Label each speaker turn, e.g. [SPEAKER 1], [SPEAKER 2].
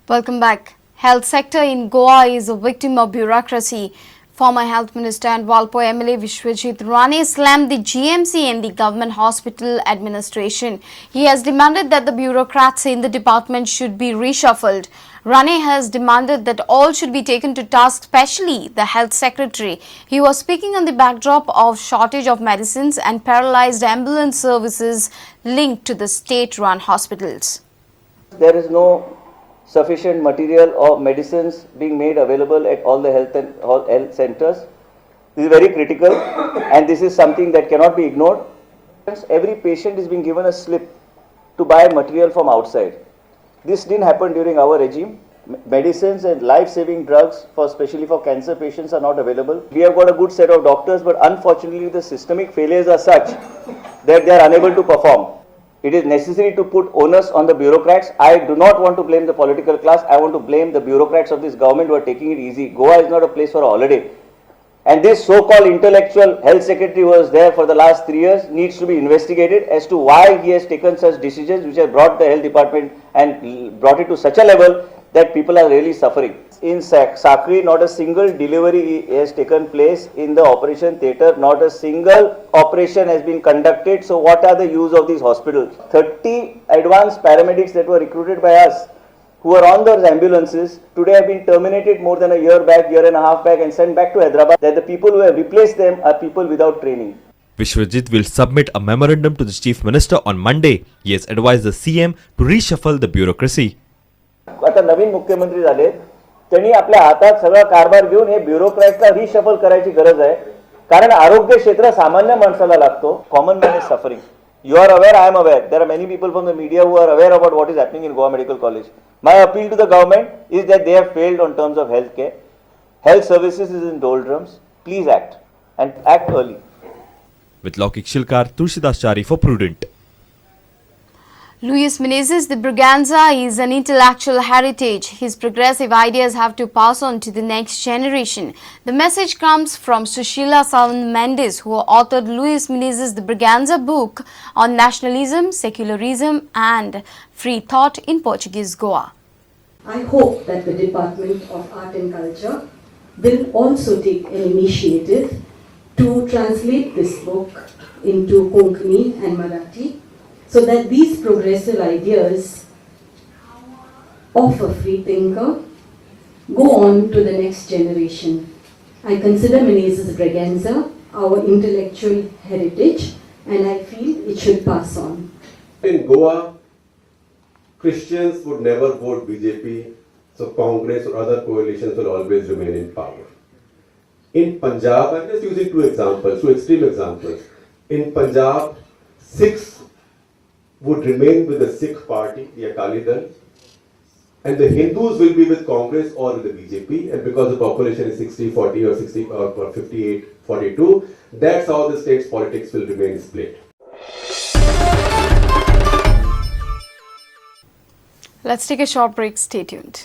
[SPEAKER 1] Welcome back. Health sector in Goa is a victim of bureaucracy. Former Health Minister and Valpo MLA Vishwajeet Rane slammed the GMC and the government hospital administration. He has demanded that the bureaucrats in the department should be reshuffled. Rane has demanded that all should be taken to task, especially the health secretary. He was speaking on the backdrop of shortage of medicines and paralyzed ambulance services linked to the state-run hospitals.
[SPEAKER 2] There is no sufficient material or medicines being made available at all the health centers. This is very critical and this is something that cannot be ignored. Every patient is being given a slip to buy material from outside. This didn't happen during our regime. Medicines and life-saving drugs, especially for cancer patients, are not available. We have got a good set of doctors, but unfortunately the systemic failures are such that they are unable to perform. It is necessary to put onus on the bureaucrats. I do not want to blame the political class. I want to blame the bureaucrats of this government who are taking it easy. Goa is not a place for a holiday. And this so-called intellectual health secretary who was there for the last 3 years needs to be investigated as to why he has taken such decisions which have brought the health department and brought it to such a level that people are really suffering. In Sakri, not a single delivery has taken place in the operation theatre. Not a single operation has been conducted. So what are the use of these hospitals? 30 advanced paramedics that were recruited by us who are on those ambulances today have been terminated more than a year and a half back and sent back to Hyderabad. That the people who have replaced them are people without training.
[SPEAKER 3] Vishwajeet will submit a memorandum to the Chief Minister on Monday. He has advised the CM to reshuffle the bureaucracy.
[SPEAKER 2] आता नवीन मुख्यमंत्री झाले, त्यांनी आपल्या हातात सगळा कारभार घेऊन हे ब्युरोक्रॅटला reshuffle करायची गरज आहे. कारण आरोग्य क्षेत्र सामान्य माणसाला लागतो. Common man is suffering. You are aware, I am aware. There are many people from the media who are aware about what is happening in Goa Medical College. My appeal to the government is that they have failed on terms of health care. Health services is in doldrums. Please act and act early.
[SPEAKER 3] With Laukik Shilkar, Tulsidas Chari for Prudent.
[SPEAKER 1] Luis Menezes, the Braganza is an intellectual heritage. His progressive ideas have to pass on to the next generation. The message comes from Sushila Savan Mendes, who authored Luis Menezes, the Braganza book on nationalism, secularism and free thought in Portuguese Goa.
[SPEAKER 4] I hope that the Department of Art and Culture will also take an initiative to translate this book into Konkani and Marathi, so that these progressive ideas of a free thinker go on to the next generation. I consider Menezes Braganza our intellectual heritage and I feel it should pass on.
[SPEAKER 5] In Goa, Christians would never vote BJP, so Congress or other coalitions will always remain in power. In Punjab, I'm just using two extreme examples. In Punjab, Sikhs would remain with the Sikh party, the Akali Dal, and the Hindus will be with Congress or with the BJP, and because the population is 60-40 or 60 or 58-42, that's how the state's politics will remain split.
[SPEAKER 1] Let's take a short break. Stay tuned.